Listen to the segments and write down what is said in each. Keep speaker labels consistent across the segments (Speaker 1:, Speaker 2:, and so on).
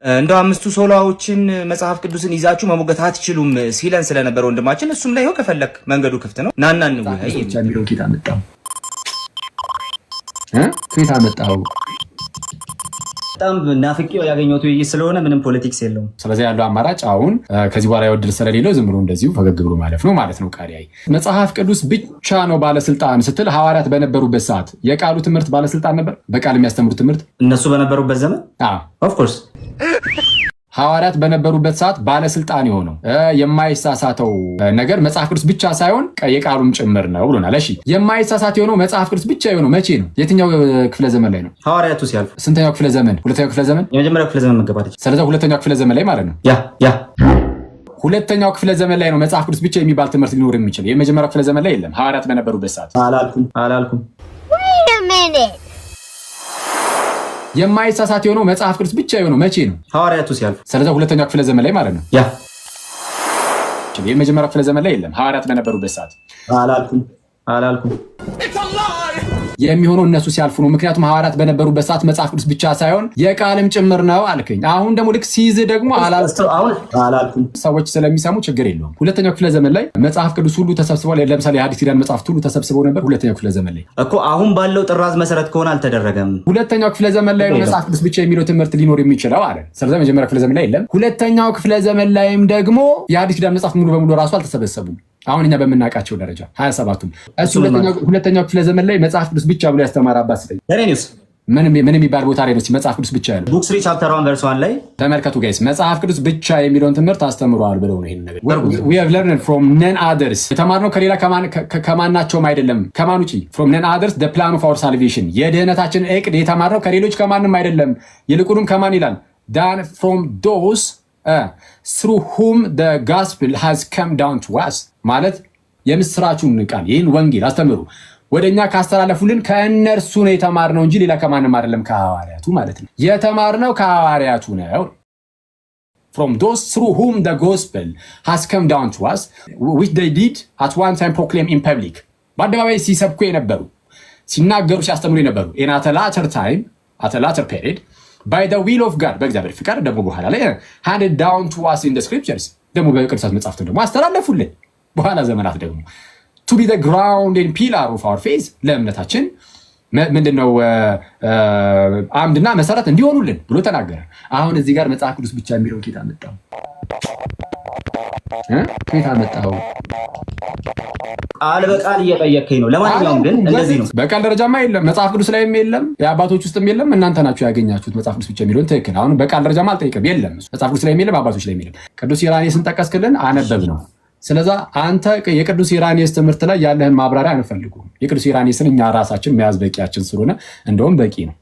Speaker 1: እንደው አምስቱ ሶላዎችን መጽሐፍ ቅዱስን ይዛችሁ መሞገት አትችሉም ሲለን ስለነበር ወንድማችን እሱም ላይ ይኸው ከፈለክ መንገዱ ክፍት ነው። ናና እንወያይ
Speaker 2: የሚለው ጌታ መጣው ከየት አመጣው?
Speaker 1: በጣም ናፍቄው ያገኘሁት ውይይት ስለሆነ ምንም ፖለቲክስ የለውም።
Speaker 2: ስለዚህ ያለው አማራጭ አሁን ከዚህ በኋላ ይወድል ስለሌለው ዝም ብሎ እንደዚሁ ፈገግ ብሎ ማለፍ ነው ማለት ነው። ቃሪያይ መጽሐፍ ቅዱስ ብቻ ነው ባለስልጣን ስትል ሐዋርያት በነበሩበት ሰዓት የቃሉ ትምህርት ባለስልጣን ነበር። በቃል የሚያስተምሩት ትምህርት
Speaker 1: እነሱ በነበሩበት ዘመን ኦፍ ኮርስ ሐዋርያት በነበሩበት ሰዓት ባለስልጣን የሆነው የማይሳሳተው ነገር መጽሐፍ ቅዱስ ብቻ ሳይሆን የቃሉም ጭምር ነው ብሎናል። እሺ የማይሳሳት የሆነው መጽሐፍ ቅዱስ ብቻ የሆነው መቼ ነው? የትኛው ክፍለ ዘመን ላይ ነው? ሐዋርያቱ ሲያልፉ።
Speaker 2: ስንተኛው ክፍለ ዘመን? ሁለተኛው ክፍለ ዘመን።
Speaker 1: የመጀመሪያው ክፍለ ዘመን መገባደች።
Speaker 2: ስለዚህ ሁለተኛው ክፍለ ዘመን ላይ ማለት ነው። ያ ሁለተኛው ክፍለ ዘመን ላይ ነው መጽሐፍ ቅዱስ ብቻ የሚባል ትምህርት ሊኖር የሚችል። የመጀመሪያው ክፍለ ዘመን ላይ የለም። ሐዋርያት በነበሩበት ሰዓት
Speaker 1: አላልኩም።
Speaker 3: Wait a minute.
Speaker 2: የማይሳሳት የሆነው መጽሐፍ ቅዱስ ብቻ የሆነው መቼ ነው?
Speaker 1: ሐዋርያቱ ሲያልፉ።
Speaker 2: ስለዚህ ሁለተኛው ክፍለ ዘመን ላይ ማለት ነው።
Speaker 1: ያ
Speaker 2: የመጀመሪያው ክፍለ ዘመን ላይ የለም። ሐዋርያት በነበሩበት ሰዓት
Speaker 1: አላልኩም።
Speaker 2: የሚሆነው እነሱ ሲያልፉ ነው። ምክንያቱም ሐዋርያት በነበሩበት ሰዓት መጽሐፍ ቅዱስ ብቻ ሳይሆን የቃልም ጭምር ነው አልከኝ። አሁን ደግሞ ልክ ሲይዝ ደግሞ
Speaker 1: አላልኩም።
Speaker 2: ሰዎች ስለሚሰሙ ችግር የለውም። ሁለተኛው ክፍለ ዘመን ላይ መጽሐፍ ቅዱስ ሁሉ ተሰብስበው፣ ለምሳሌ የሐዲስ ኪዳን መጽሐፍት ሁሉ ተሰብስበው ነበር። ሁለተኛው ክፍለ ዘመን ላይ
Speaker 1: እኮ አሁን ባለው ጥራዝ መሰረት ከሆነ አልተደረገም።
Speaker 2: ሁለተኛው ክፍለ ዘመን ላይ መጽሐፍ ቅዱስ ብቻ የሚለው ትምህርት ሊኖር የሚችለው አለ። ስለዚህ መጀመሪያው ክፍለ ዘመን ላይ የለም። ሁለተኛው ክፍለ ዘመን ላይም ደግሞ የሐዲስ ኪዳን መጽሐፍት ሙሉ በሙሉ ራሱ አልተሰበሰቡም። አሁን እኛ በምናውቃቸው ደረጃ 27ቱም እሱ ሁለተኛው ክፍለ ዘመን ላይ መጽሐፍ ቅዱስ ብቻ ብሎ ያስተማረ አባት ስለኝ ምን የሚባል ቦታ ላይ ነው መጽሐፍ ቅዱስ ብቻ ያለው?
Speaker 1: ቡክ 3 ቻፕተር 1 ቨርስ 1 ላይ
Speaker 2: ተመልከቱ ጋይስ። መጽሐፍ ቅዱስ ብቻ የሚለውን ትምህርት አስተምሯል ብለው ነው ይሄን ነገር we have learned from none others የተማርነው ከሌላ ከማናቸውም አይደለም። ከማን ውጪ? from none others the plan of our salvation የድህነታችን ዕቅድ የተማርነው ከሌሎች ከማንም አይደለም። ይልቁንም ከማን ይላል? than from those through whom the gospel has come down to us ማለት የምስራቹን ቃል ይህን ወንጌል አስተምሩ ወደኛ ካስተላለፉልን ከእነርሱ ነው የተማርነው እንጂ ሌላ ከማንም አይደለም። ከሐዋርያቱ ማለት ነው የተማርነው ከሐዋርያቱ ነው። from those through whom the gospel has come down to us which they did at one time proclaim in public በአደባባይ ሲሰብኩ የነበሩ ሲናገሩ ሲያስተምሩ የነበሩ in at a later period by the will of God በእግዚአብሔር ፍቃድ ደግሞ በኋላ ላይ handed down to us in the scriptures ደግሞ በቅዱሳት መጻሕፍት ደግሞ አስተላለፉልን በኋላ ዘመናት ደግሞ to be the ground and pillar of our faith ለእምነታችን ምንድነው አምድና መሰረት እንዲሆኑልን ብሎ ተናገረ። አሁን እዚህ ጋር መጽሐፍ ቅዱስ ብቻ የሚለው ጌታ መጣው ከየት አመጣው?
Speaker 1: ቃል በቃል እየጠየከኝ ነው። ለማንኛውም ግን እንደዚህ ነው።
Speaker 2: በቃል ደረጃማ የለም መጽሐፍ ቅዱስ ላይም የለም የአባቶች ውስጥም የለም። እናንተ ናችሁ ያገኛችሁት መጽሐፍ ቅዱስ ብቻ የሚለውን ትክክል። አሁን በቃል ደረጃማ አልጠይቅም የለም መጽሐፍ ቅዱስ ላይም የለም አባቶች ላይም የለም። ቅዱስ ኢራኔስን ጠቀስክልን አነበብ ነው። ስለዛ አንተ የቅዱስ ኢራኔስ ትምህርት ላይ ያለህን ማብራሪያ አንፈልጉም። የቅዱስ ኢራኔስን እኛ ራሳችን መያዝ በቂያችን ስለሆነ እንደውም በቂ ነው።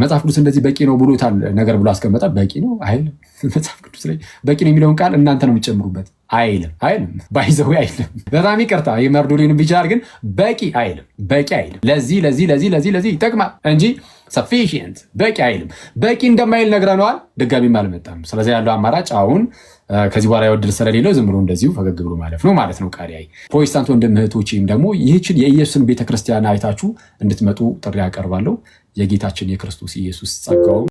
Speaker 2: መጽሐፍ ቅዱስ እንደዚህ በቂ ነው ብሎታል ነገር ብሎ አስቀመጠ። በቂ ነው አይልም። መጽሐፍ ቅዱስ ላይ በቂ ነው የሚለውን ቃል እናንተ ነው የምትጨምሩበት። አይልም ባይዘው አይልም። በጣም ይቅርታ የመርዶሊን ቢቻል ግን በቂ አይልም። በቂ አይልም። ለዚህ ይጠቅማል እንጂ sufficient በቂ አይልም። በቂ እንደማይል ነግረነዋል። ድጋሚም አልመጣም። ስለዚህ ያለው አማራጭ አሁን ከዚህ በኋላ ይወድል ስለሌለው ዝም ብሎ እንደዚሁ ፈገግ ብሎ ማለፍ ነው ማለት ነው። ቃሪያይ ፕሮቴስታንት ወንድም እህቶቼም ደግሞ ይህችን የኢየሱስን ቤተክርስቲያን አይታችሁ እንድትመጡ ጥሪ ያቀርባለሁ። የጌታችን የክርስቶስ ኢየሱስ ጸጋው